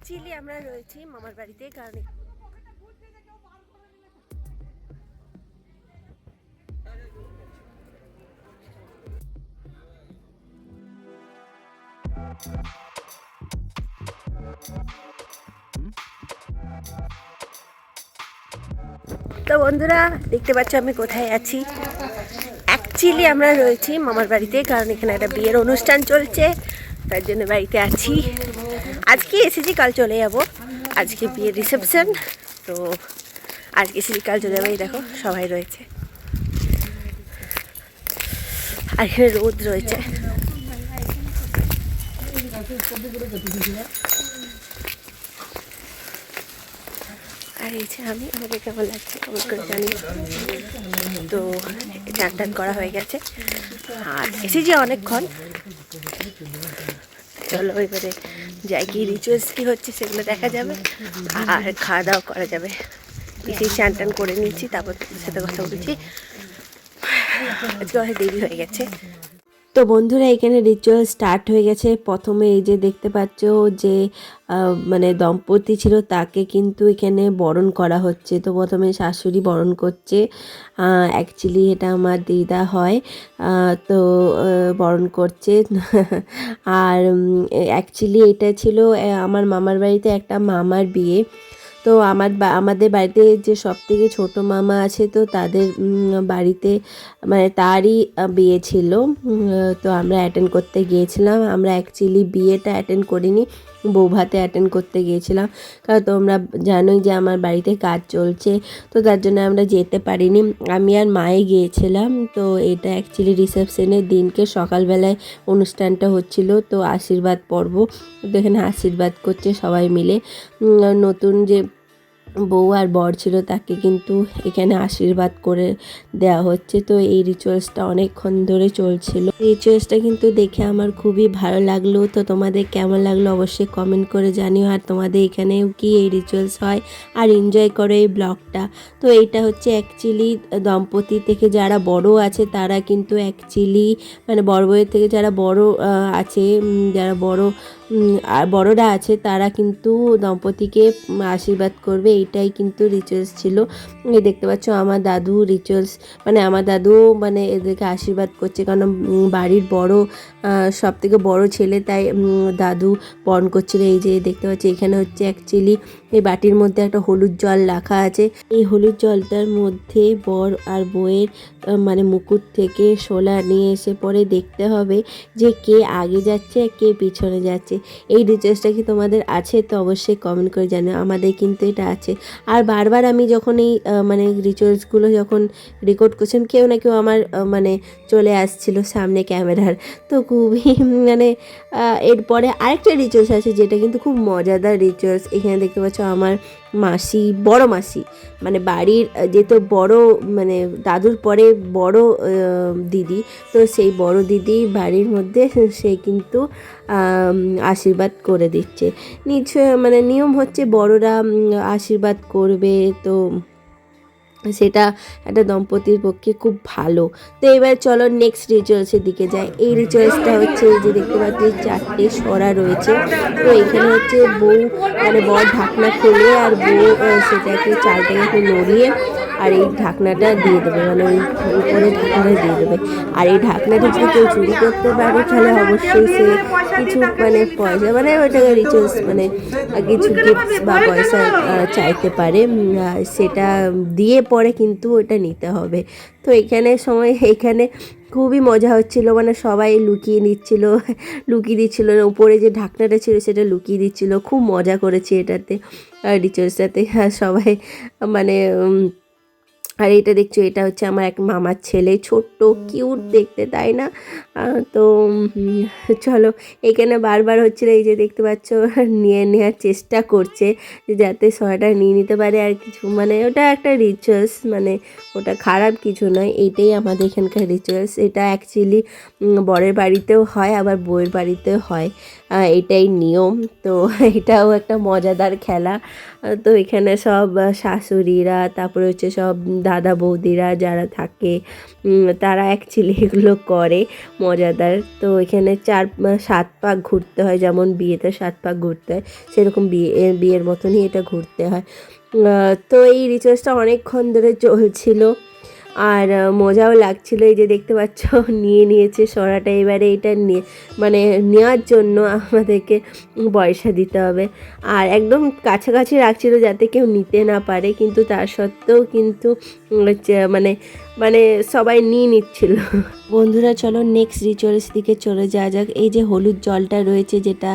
Actually আমরা রয়েছি মামার বাড়িতে, কারণ তো বন্ধুরা দেখতে পাচ্ছ আমি কোথায় আছি। অ্যাকচুয়ালি আমরা রয়েছি মামার বাড়িতে, কারণ এখানে একটা বিয়ের অনুষ্ঠান চলছে, তার জন্য বাড়িতে আছি। আজকে এসেছি, কাল চলে যাব। আজকে বিয়ের রিসেপশন, তো আজকে এসেছি, কাল চলে যাবো। এই দেখো সবাই রয়েছে, আর এখানে রোদ রয়েছে। আর এই যে আমাকে কেমন লাগছে কমেন্ট করে জানি। তো চান টান করা হয়ে গেছে, আর এসেছি অনেকক্ষণ। চলো এবারে যাই, কি রিচুয়ালস কী হচ্ছে সেগুলো দেখা যাবে, আর খাওয়া দাওয়া করা যাবে। বেশি চান টান করে নিচ্ছি, তারপর সাথে কথা বলছি। আজকে অনেক দেরি হয়ে গেছে। তো বন্ধুরা এখানে রিচুয়াল স্টার্ট হয়ে গেছে। প্রথমে এই যে দেখতে পাচ্ছ যে মানে দম্পতি ছিল, তাকে কিন্তু এখানে বরণ করা হচ্ছে। তো প্রথমে শাশুড়ি বরণ করছে, অ্যাকচুয়ালি এটা আমার দিদা হয়, তো বরণ করছে। আর অ্যাকচুয়ালি এটা ছিল আমার মামার বাড়িতে একটা মামার বিয়ে। তো আমাদের বাড়িতে যে সবথেকে ছোটো মামা আছে, তো তাদের বাড়িতে মানে তারই বিয়ে ছিল। তো আমরা অ্যাটেন্ড করতে গিয়েছিলাম। আমরা অ্যাকচুয়ালি বিয়েটা অ্যাটেন্ড করিনি, বৌভাতে অ্যাটেন্ড করতে গিয়েছিলাম, কারণ তোমরা জানোই যে আমার বাড়িতে কাজ চলছে, তো তার জন্য আমরা যেতে পারিনি। আমি আর মায়ে গিয়েছিলাম। তো এটা অ্যাকচুয়ালি রিসেপশনের দিনকে সকালবেলায় অনুষ্ঠানটা হচ্ছিল, তো আশীর্বাদ পর্ব। তো এখানে আশীর্বাদ করছে সবাই মিলে। নতুন যে বউ আর বর ছিল তাকে কিন্তু এখানে আশীর্বাদ করে দেওয়া হচ্ছে। তো এই রিচুয়ালসটা অনেকক্ষণ ধরে চলছিল। রিচুয়ালসটা কিন্তু দেখে আমার খুবই ভালো লাগলো। তো তোমাদের কেমন লাগলো অবশ্যই কমেন্ট করে জানিও, আর তোমাদের এখানেও কি এই রিচুয়ালস হয়, আর এনজয় করো এই ব্লগটা। তো এইটা হচ্ছে অ্যাকচুয়ালি দম্পতি থেকে যারা বড় আছে তারা কিন্তু অ্যাকচুয়ালি মানে বড় বউয়ের থেকে যারা বড় আছে, যারা বড়রা আছে তারা কিন্তু দম্পতিকে আশীর্বাদ করবে। এইটাই কিন্তু রিচুয়ালস ছিল। এই দেখতে পাচ্ছ আমার দাদু রিচুয়ালস মানে আমার দাদু মানে এদেরকে আশীর্বাদ করছে, কারণ বাড়ির বড় সব থেকে বড় ছেলে, তাই দাদু বরণ করছিল। এই যে দেখতে পাচ্ছি এখানে হচ্ছে অ্যাকচুয়ালি এই বাটির মধ্যে একটা হলুদ জল রাখা আছে। এই হলুদ জলটার মধ্যে বর আর বউয়ের মানে মুকুট থেকে শোলা নিয়ে এসে পরে দেখতে হবে যে কে আগে যাচ্ছে কে পিছনে যাচ্ছে। এই রিচুয়ালসটা কি তোমাদের আছে? তো অবশ্যই কমেন্ট করে জানাও। আমাদের কিন্তু এটা আছে। আর বারবার আমি যখন এই মানে রিচুয়ালসগুলো যখন রেকর্ড করছিলাম, কেউ না কেউ আমার মানে চলে আসছিল সামনে ক্যামেরার। তো খুবই মানে এরপরে আরেকটা রিচুয়ালস আছে যেটা কিন্তু খুব মজাদার রিচুয়ালস। এখানে দেখতে পাচ্ছ আমার মাসি, বড় মাসি মানে বাড়ির যেহেতু বড় মানে দাদুর পরে বড় দিদি, তো সেই বড় দিদি বাড়ির মধ্যে সে কিন্তু আশীর্বাদ করে দিচ্ছে। মানে নিয়ম হচ্ছে বড়রা আশীর্বাদ করবে, তো সেটা একটা দম্পতির পক্ষে খুব ভালো। তো এবার চলো নেক্সট রিচুয়ালসের দিকে যাই। এই রিচুয়ালসটা হচ্ছে এই যে দেখতে পাচ্ছি 4টে সরা রয়েছে। তো এখানে হচ্ছে বউ মানে বর ঢাকনা খুলে আর বউ সেটাকে চালটাকে একটু নড়িয়ে আর এই ঢাকনাটা দিয়ে দেবে, মানে ওই উপরে ঢাকনাটা দিয়ে দেবে। আর এই ঢাকনাটা যদি কেউ চুরি করতে পারে তাহলে অবশ্যই সে কিছু মানে পয়সা মানে ওইটাকে রিচুয়ালস মানে কিছু গিফটস বা পয়সা চাইতে পারে, সেটা দিয়ে পরে কিন্তু ওটা নিতে হবে। তো এখানে খুবই মজা হচ্ছিল, মানে সবাই লুকিয়ে দিচ্ছিল না, উপরে যে ঢাকনাটা ছিল সেটা লুকিয়ে দিচ্ছিল। খুব মজা করেছি এটাতে রিচুয়ালসটাতে, সবাই মানে আর এটা দেখছো এটা হচ্ছে আমার এক মামার ছেলে, ছোট্ট কিউট দেখতে, তাই না? তো চলো এখানে বারবার হচ্ছিল এই যে দেখতে পাচ্ছ নেওয়ার চেষ্টা করছে যাতে সয়টা নিয়ে নিতে পারে আর কিছু, মানে ওটা একটা রিচুয়ালস, মানে ওটা খারাপ কিছু নয়, এইটাই আমাদের এখানকার রিচুয়ালস। এটা অ্যাকচুয়ালি বরের বাড়িতেও হয় আবার বউয়ের বাড়িতেও হয়। এটাই নিয়ম। তো এটাও একটা মজাদার খেলা। তো এখানে সব শাশুড়িরা, তারপরে হচ্ছে সব দাদা বৌদিরা যারা থাকে তারা অ্যাকচুয়ালি এগুলো করে মজাদার। তো এখানে 7 পাক ঘুরতে হয়, যেমন বিয়েতে 7 পাক ঘুরতে হয় সেরকম বিয়ের মতনই এটা ঘুরতে হয়। তো এই রিচুয়ালসটা অনেকক্ষণ ধরে চলছিল আর মজাও লাগছিল। এই যে দেখতে পাচ্ছ নিয়েছে সরাটা, এবারে এটা নিয়ে মানে নেওয়ার জন্য আমাদেরকে পয়সা দিতে হবে। আর একদম কাছাকাছি রাখছিল যাতে কেউ নিতে না পারে, কিন্তু তার সত্ত্বেও কিন্তু মানে মানে সবাই নিয়ে নিচ্ছিল। বন্ধুরা চলো নেক্সট রিচুয়ালস দিকে চলে যাওয়া যাক। এই যে হলুদ জলটা রয়েছে, যেটা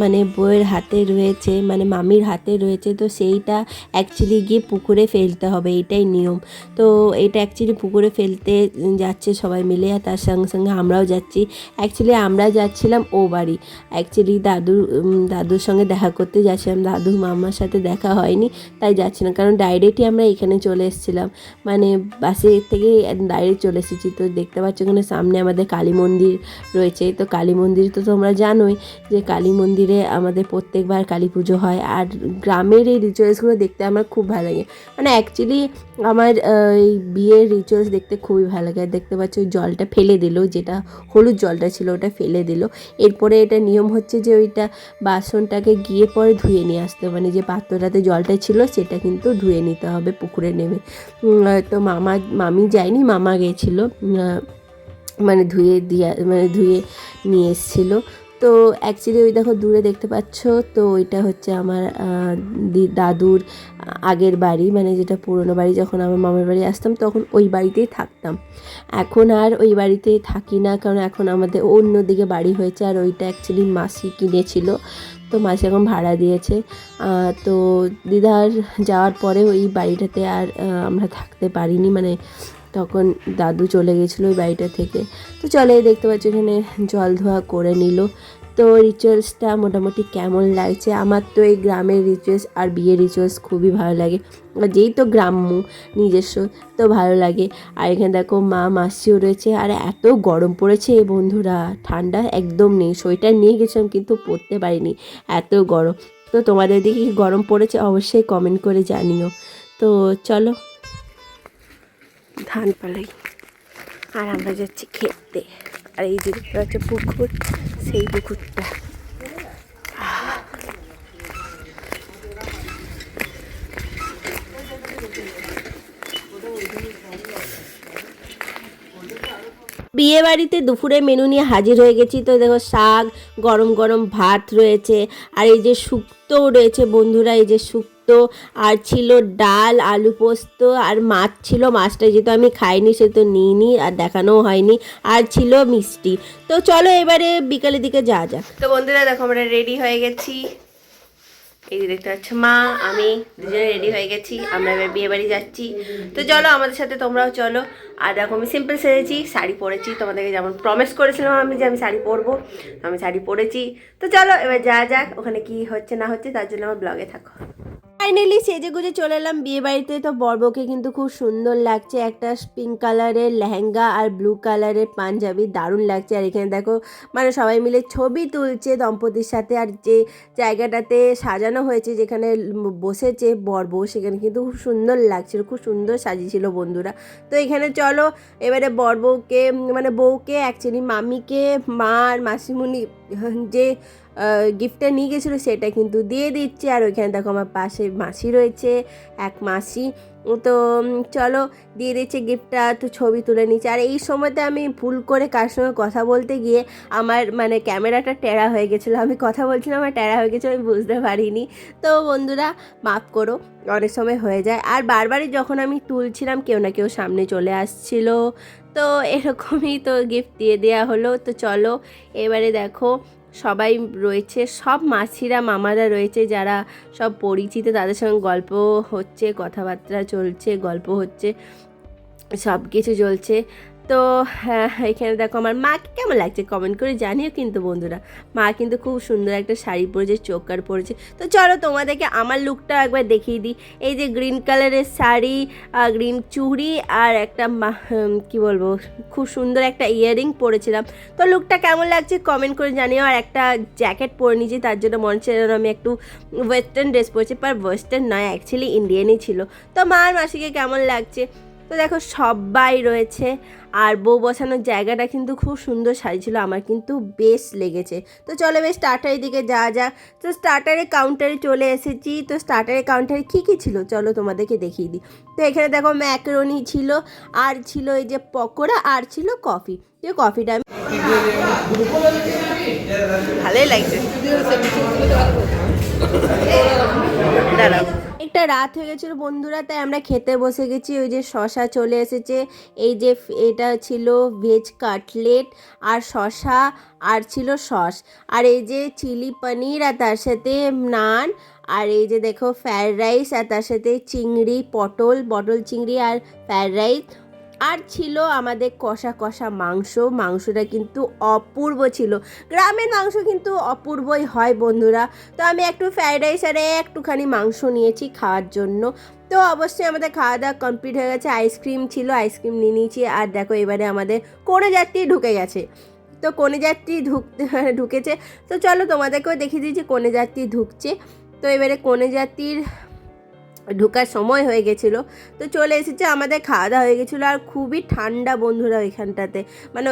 মানে বউয়ের হাতে রয়েছে, মানে মামির হাতে রয়েছে, তো সেইটা অ্যাকচুয়ালি গিয়ে পুকুরে ফেলতে হবে, এটাই নিয়ম। তো এটা অ্যাকচুয়ালি পুকুরে ফেলতে যাচ্ছে সবাই মিলে, আর তার সঙ্গে সঙ্গে আমরাও যাচ্ছি। অ্যাকচুয়ালি আমরা যাচ্ছিলাম ও বাড়ি, অ্যাকচুয়ালি দাদুর সঙ্গে দেখা করতে যাচ্ছিলাম, দাদু মামার সাথে দেখা হয়নি তাই যাচ্ছিলাম, কারণ ডাইরেক্টই আমরা এখানে চলে এসেছিলাম, মানে বাসে থেকে ডাইরেক্ট চলে এসেছি। তো দেখতে পাচ্ছ এখানে সামনে আমাদের কালী মন্দির রয়েছে। তো কালী মন্দির তো তোমরা জানোই যে কালী মন্দিরে আমাদের প্রত্যেকবার কালী পুজো হয়। আর গ্রামের এই রিচুয়ালসগুলো দেখতে আমার খুব ভালো লাগে, মানে অ্যাকচুয়ালি আমার এই বিয়ের রিচুয়ালস দেখতে খুবই ভালো লাগে। আর দেখতে পাচ্ছ ওই জলটা ফেলে দিল, যেটা হলুদ জলটা ছিল ওটা ফেলে দিল। এরপরে এটা নিয়ম হচ্ছে যে ওইটা বাসনটাকে গিয়ে পরে ধুয়ে নিয়ে আসতে হবে, মানে যে পাত্রটাতে জলটা ছিল সেটা কিন্তু ধুয়ে নিতে হবে পুকুরে নেমে। তো মামি যায়নি, মামা গেছিল মানে ধুয়ে নিয়ে এসেছিলো। তো অ্যাকচুয়ালি ওই দেখো দূরে দেখতে পাচ্ছ, তো ওইটা হচ্ছে আমার দাদুর আগের বাড়ি, মানে যেটা পুরনো বাড়ি। যখন আমার মামার বাড়ি আসতাম তখন ওই বাড়িতেই থাকতাম। এখন আর ওই বাড়িতেই থাকি না, কারণ এখন আমাদের অন্যদিকে বাড়ি হয়েছে। আর ওইটা অ্যাকচুয়ালি মাসি কিনেছিল, তো মাসি এখন ভাড়া দিয়েছে। তো দিদার যাওয়ার পরে ওই বাড়িটাতে আর আমরা থাকতে পারিনি, মানে তখন দাদু চলে গেছিলো ওই বাড়িটা থেকে। তো চলে দেখতে পাচ্ছি এখানে জল ধোয়া করে নিল। তো রিচুয়ালসটা মোটামুটি কেমন লাগছে? আমার তো এই গ্রামের রিচুয়ালস আর বিয়ের রিচুয়ালস খুবই ভালো লাগে, যেই তো গ্রাম্য নিজস্ব, তো ভালো লাগে। আর এখানে দেখো মাসিও রয়েছে। আর এত গরম পড়েছে বন্ধুরা, ঠান্ডা একদম নেই। সোয়েটার নিয়ে গেছিলাম কিন্তু পরতে পারিনি, এত গরম। তো তোমাদের দিকে কি গরম পড়েছে অবশ্যই কমেন্ট করে জানিও। তো চলো ধান পালাই, আর আমরা যাচ্ছি খেতে। আর এই যে দেখতে পাচ্ছ পুকুর, সেই পুকুরটা। বিয়ে বাড়িতে দুপুরে মেনু নিয়ে হাজির হয়ে গেছি। তো দেখো শাক, গরম গরম ভাত রয়েছে, আর এই যে শুক্তো রয়েছে বন্ধুরা, এই যে শুক্তো, আর ছিল ডাল, আলু পোস্ত, আর মাছ ছিল। মাছটা যেহেতু আমি খাইনি সে তো নিইনি আর দেখানোও হয়নি। আর ছিল মিষ্টি। তো চলো এবারে বিকালের দিকে যাওয়া যাক। তো বন্ধুরা দেখো আমরা রেডি হয়ে গেছি। এই যে দেখতে পাচ্ছ মা আমি দুজনে রেডি হয়ে গেছি, আমরা এবার বিয়ে বাড়ি যাচ্ছি। তো চলো আমাদের সাথে তোমরাও চলো। আর দেখো আমি সিম্পল সেরেছি, শাড়ি পরেছি, তোমাদেরকে যেমন প্রমিস করেছিলাম আমি যে আমি শাড়ি পরবো, আমি শাড়ি পরেছি। তো চলো এবার যাওয়া যাক, ওখানে কি হচ্ছে না হচ্ছে তার জন্য আমার ব্লগে থাকো। ফাইনালি সেজে গুজে চলে এলাম বিয়ে বাড়িতে। তো বরবউকে কিন্তু খুব সুন্দর লাগছে, একটা পিঙ্ক কালারের লেহেঙ্গা আর ব্লু কালারের পাঞ্জাবি, দারুণ লাগছে। আর এখানে দেখো মানে সবাই মিলে ছবি তুলছে দম্পতির সাথে। আর যে জায়গাটাতে সাজানো হয়েছে, যেখানে বসেছে বরবউ, সেখানে কিন্তু খুব সুন্দর লাগছিল, খুব সুন্দর সাজিয়েছিল বন্ধুরা। তো এখানে চলো এবারে বরবউকে মানে বউকে অ্যাকচুয়ালি মামিকে মা আর মাসিমণি যে গিফটটা নিয়ে গেছিলো সেটা কিন্তু দিয়ে দিচ্ছে। আর ওইখানে দেখো আমার পাশে মাসি রয়েছে, এক মাসি। তো চলো দিয়ে দিচ্ছে গিফটটা, তো ছবি তুলে নিচ্ছে। আর এই সময়তে আমি ভুল করে কার সঙ্গে কথা বলতে গিয়ে আমার মানে ক্যামেরাটা টেরা হয়ে গেছিলো, আমি কথা বলছিলাম আমার টেরা হয়ে গেছিলো, আমি বুঝতে পারিনি। তো বন্ধুরা মাফ করো, অনেক সময় হয়ে যায়। আর বারবারই যখন আমি তুলছিলাম কেউ না কেউ সামনে চলে আসছিলো, তো এরকমই তো গিফট দিয়ে দেওয়া হলো। তো চলো এবারে দেখো সবাই রয়েছে, সব মাসিরা মামারা রয়েছে যারা সব পরিচিত, তাদের সঙ্গে গল্প হচ্ছে, কথাবার্তা চলছে, গল্প হচ্ছে, সব কিছু চলছে। তো হ্যাঁ, এখানে দেখো আমার মাকে কেমন লাগছে কমেন্ট করে জানিও কিন্তু বন্ধুরা। মা কিন্তু খুব সুন্দর একটা শাড়ি পরেছে, চোকার পরেছে। তো চলো তোমাদেরকে আমার লুকটা একবার দেখিয়ে দিই। এই যে গ্রিন কালারের শাড়ি, গ্রিন চুড়ি আর একটা কি বলবো, খুব সুন্দর একটা ইয়াররিং পরেছিলাম। তো লুকটা কেমন লাগছে কমেন্ট করে জানিও। আর একটা জ্যাকেট পরে নিয়েছি, তার জন্য মনে হচ্ছে যেন আমি একটু ওয়েস্টার্ন ড্রেস পরেছি, বাট ওয়েস্টার্ন নয়, অ্যাকচুয়ালি ইন্ডিয়ানই ছিল। তো মা আর মাসিকে কেমন লাগছে। তো দেখো সবাই রয়েছে, আর বউ বসানোর জায়গাটা কিন্তু খুব সুন্দর সাজিয়েছিল, আমার কিন্তু বেশ লেগেছে। তো চলো বেশ স্টার্টারের দিকে যাওয়া যাক। তো স্টার্টারের কাউন্টারে চলে এসেছি। তো স্টার্টারের কাউন্টারে কী কী ছিল চলো তোমাদেরকে দেখিয়ে দিই। তো এখানে দেখো ম্যাকারনি ছিল, আর ছিল এই যে পকোড়া, আর ছিল কফি। যে কফিটা আমি ভালোই লাগছে। দাঁড়াও, একটা রাত হয়ে গেছিলো বন্ধুরা, তাই আমরা খেতে বসে গেছি। ওই যে শশা চলে এসেছে, এই যে এটা ছিল ভেজ কাটলেট আর শশা, আর ছিল সস, আর এই যে চিলি পনির, আর তার সাথে নান, আর এই যে দেখো ফ্রায়েড রাইস, আর তার সাথে চিংড়ি, পটল চিংড়ি আর ফ্রায়েড রাইস, আর ছিল আমাদের কষা কষা মাংসটা কিন্তু অপূর্ব ছিল। গ্রামের মাংস কিন্তু অপূর্বই হয় বন্ধুরা। তো আমি একটু ফ্রায়েড রাইস আর একটুখানি মাংস নিয়েছি খাওয়ার জন্য। তো অবশ্যই আমাদের খাওয়া দাওয়া কমপ্লিট হয়ে গেছে। আইসক্রিম ছিল, আইসক্রিম নিয়ে নিয়েছি। আর দেখো এবারে আমাদের কোনো যাত্রী ঢুকে গেছে। তো কোনে যাত্রী ঢুকেছে। তো চলো তোমাদেরকেও দেখিয়ে দিই যে কোনে যাত্রী ঢুকছে। তো এবারে কোনে যাত্রীর ঢোকার সময় হয়ে গেছিলো, তো চলে এসেছে। আমাদের খাওয়া দাওয়া হয়ে গেছিলো, আর খুবই ঠান্ডা বন্ধুরা ওইখানটাতে। মানে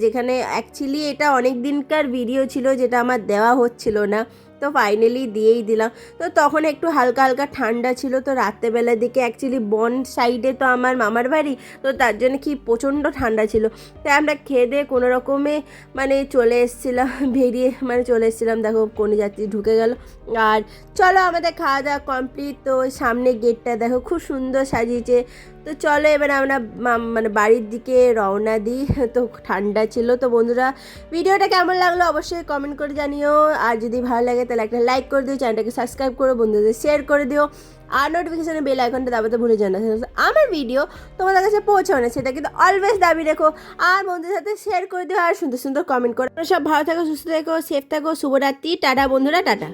যেখানে অ্যাকচুয়ালি এটা অনেক দিনকার ভিডিও ছিল, যেটা আমার দেওয়া হচ্ছিল না, তো ফাইনালি দিয়েই দিলাম। তো তখন একটু হালকা হালকা ঠান্ডা ছিল। তো রাত্রেবেলার দিকে অ্যাকচুয়ালি বন সাইডে তো আমার মামার বাড়ি, তো তার জন্য কি প্রচণ্ড ঠান্ডা ছিল। তাই আমরা খেয়ে দিয়ে কোনো রকমে চলে এসেছিলাম, চলে এসেছিলাম। দেখো কোনে যাত্রী ঢুকে গেল। আর চলো আমাদের খাওয়া দাওয়া কমপ্লিট। তো সামনে গেটটা দেখো খুব সুন্দর সাজিয়েছে। তো চলো এবার আমরা বাড়ির দিকে রওনা দিই। তো ঠান্ডা ছিল। তো বন্ধুরা ভিডিওটা কেমন লাগলো অবশ্যই কমেন্ট করে জানিও। আর যদি ভালো লাগে তাহলে একটা লাইক করে দিও, চ্যানেলটাকে সাবস্ক্রাইব করো, বন্ধুদের শেয়ার করে দিও, আর নোটিফিকেশানে বেল আইকনটা দাবাতে ভুলে যাও না। আমার ভিডিও তোমাদের কাছে পৌঁছাও না, সেটা কিন্তু অলওয়েজ দাবি রেখো। আর বন্ধুদের সাথে শেয়ার করে দিও, আর সুন্দর সুন্দর কমেন্ট করো। সব ভালো থাকো, সুস্থ থাকো, সেফ থাকো। শুভরাত্রি, টাটা বন্ধুরা, টাটা।